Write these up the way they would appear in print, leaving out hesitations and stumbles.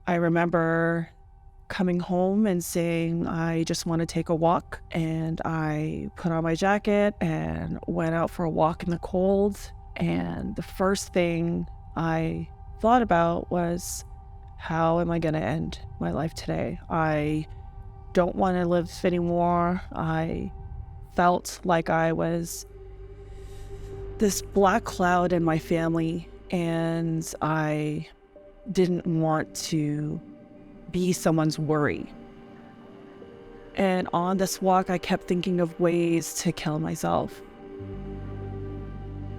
I remember coming home and saying, I just want to take a walk. And I put on my jacket and went out for a walk in the cold. And the first thing I thought about was, how am I going to end my life today? I don't want to live anymore. I felt like I was this black cloud in my family, and I didn't want to be someone's worry. And on this walk, I kept thinking of ways to kill myself.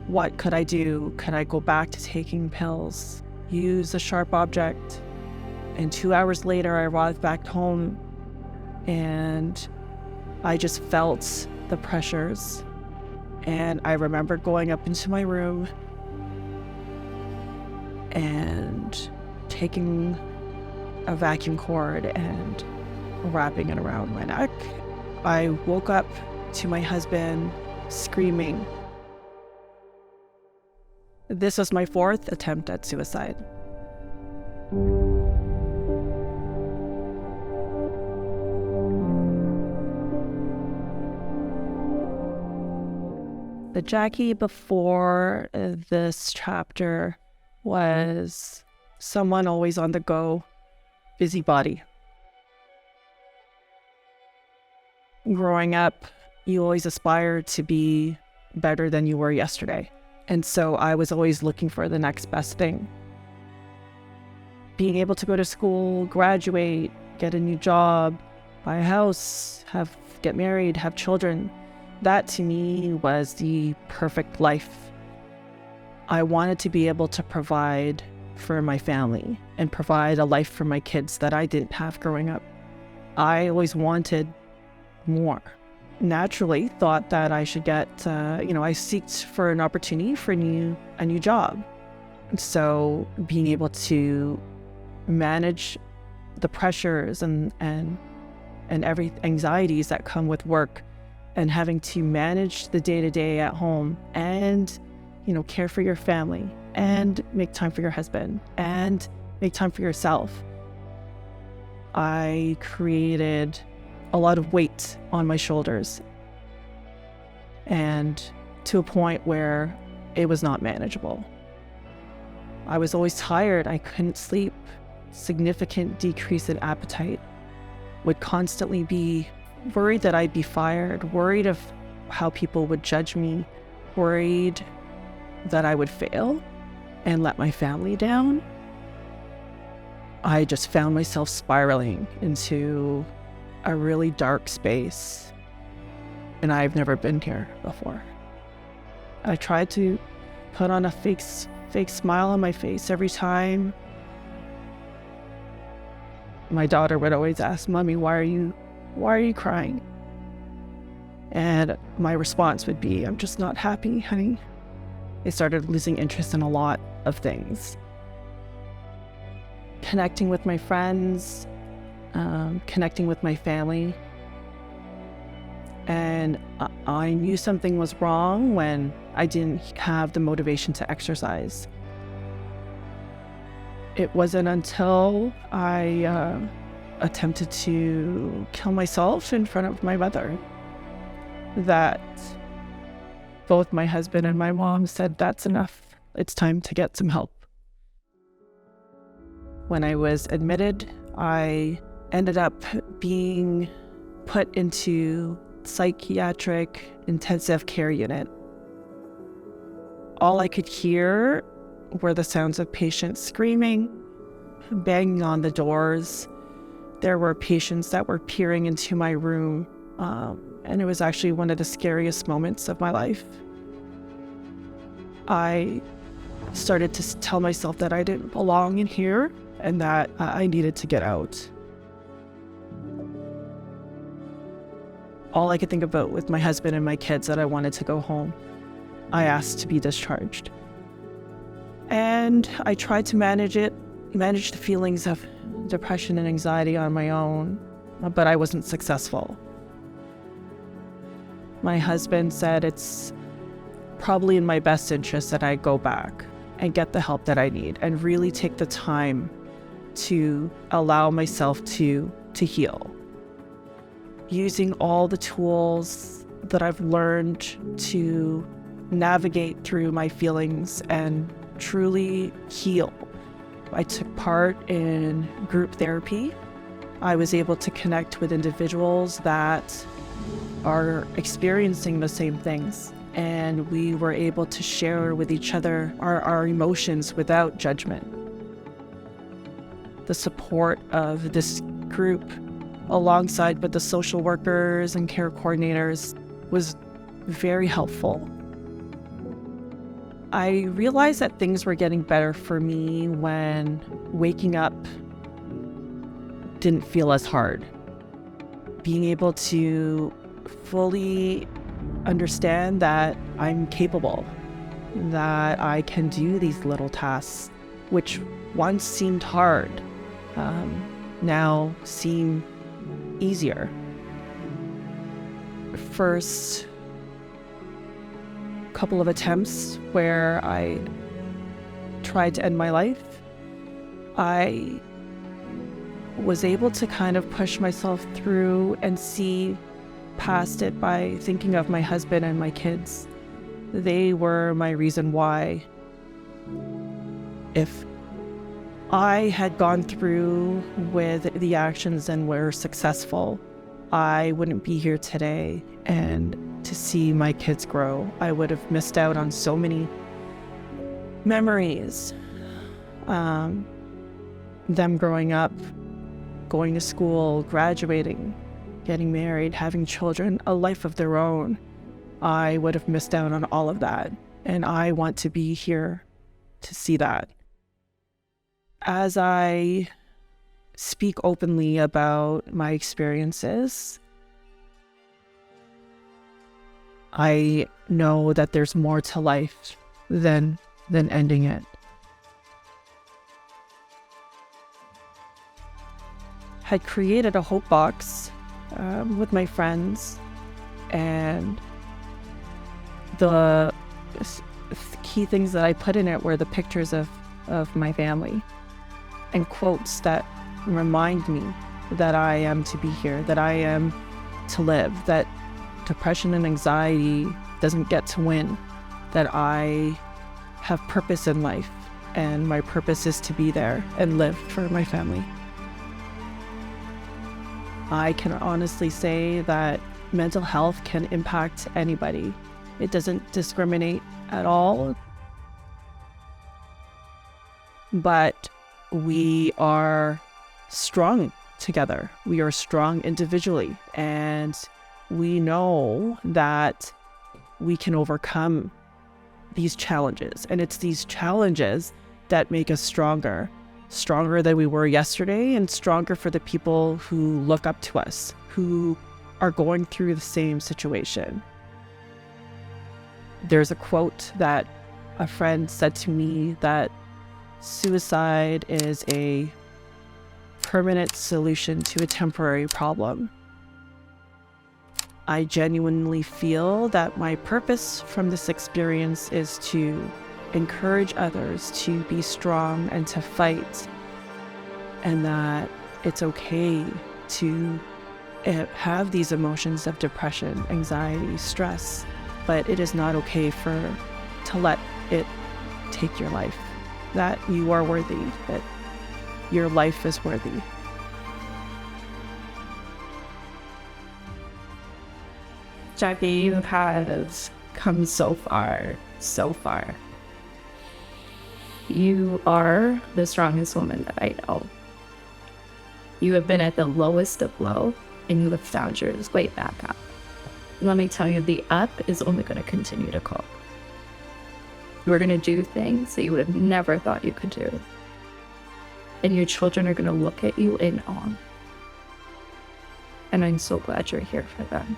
What could I do? Could I go back to taking pills, use a sharp object? And 2 hours later, I arrived back home, and I just felt the pressures. And I remember going up into my room and taking a vacuum cord and wrapping it around my neck. I woke up to my husband screaming. This was my 4th attempt at suicide. The Jackie before this chapter was someone always on the go, busybody. Growing up, you always aspire to be better than you were yesterday. And so I was always looking for the next best thing. Being able to go to school, graduate, get a new job, buy a house, get married, have children. That to me was the perfect life. I wanted to be able to provide for my family and provide a life for my kids that I didn't have growing up. I always wanted more. Naturally thought that I should get, I seeked for an opportunity for a new job. So being able to manage the pressures and every anxieties that come with work, and having to manage the day-to-day at home and, care for your family and make time for your husband and make time for yourself. I created a lot of weight on my shoulders, and to a point where it was not manageable. I was always tired. I couldn't sleep. Significant decrease in appetite. Would constantly be worried that I'd be fired, worried of how people would judge me, worried that I would fail and let my family down. I just found myself spiraling into a really dark space, and I've never been here before. I tried to put on a fake smile on my face every time. My daughter would always ask, "Mommy, why are you crying?" And my response would be, "I'm just not happy, honey." I started losing interest in a lot of things. Connecting with my friends, connecting with my family. And I knew something was wrong when I didn't have the motivation to exercise. It wasn't until I attempted to kill myself in front of my mother that both my husband and my mom said, "That's enough. It's time to get some help." When I was admitted, I ended up being put into psychiatric intensive care unit. All I could hear were the sounds of patients screaming, banging on the doors. There were patients that were peering into my room, and it was actually one of the scariest moments of my life. I started to tell myself that I didn't belong in here and that I needed to get out. All I could think about with my husband and my kids that I wanted to go home. I asked to be discharged. And I tried to manage the feelings of depression and anxiety on my own, but I wasn't successful. My husband said it's probably in my best interest that I go back and get the help that I need and really take the time to allow myself to heal. Using all the tools that I've learned to navigate through my feelings and truly heal. I took part in group therapy. I was able to connect with individuals that are experiencing the same things, and we were able to share with each other our emotions without judgment. The support of this group, alongside with the social workers and care coordinators, was very helpful. I realized that things were getting better for me when waking up didn't feel as hard. Being able to fully understand that I'm capable, that I can do these little tasks, which once seemed hard, now seem easier. First couple of attempts where I tried to end my life, I was able to kind of push myself through and see past it by thinking of my husband and my kids. They were my reason why. If I had gone through with the actions and were successful, I wouldn't be here today. And to see my kids grow, I would have missed out on so many memories. Them growing up, going to school, graduating, getting married, having children, a life of their own. I would have missed out on all of that. And I want to be here to see that. As I speak openly about my experiences, I know that there's more to life than ending it. Had created a hope box with my friends, and the key things that I put in it were the pictures of my family and quotes that remind me that I am to be here, that I am to live, that depression and anxiety doesn't get to win, that I have purpose in life, and my purpose is to be there and live for my family. I can honestly say that mental health can impact anybody. It doesn't discriminate at all. But we are strong together. We are strong individually, and we know that we can overcome these challenges. And it's these challenges that make us stronger than we were yesterday, and stronger for the people who look up to us, who are going through the same situation. There's a quote that a friend said to me that suicide is a permanent solution to a temporary problem. I genuinely feel that my purpose from this experience is to encourage others to be strong and to fight, and that it's okay to have these emotions of depression, anxiety, stress, but it is not okay to let it take your life. That you are worthy, that your life is worthy. Jackie, you have come so far, so far. You are the strongest woman that I know. You have been at the lowest of low, and you have found your way back up. Let me tell you, the up is only going to continue to go. You're going to do things that you would have never thought you could do. And your children are going to look at you in awe. And I'm so glad you're here for them.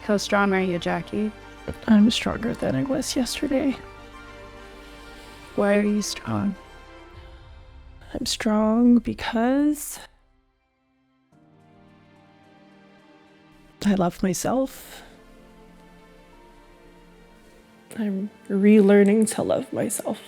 How strong are you, Jackie? I'm stronger than I was yesterday. Why are you strong? I'm strong because I love myself. I'm relearning to love myself.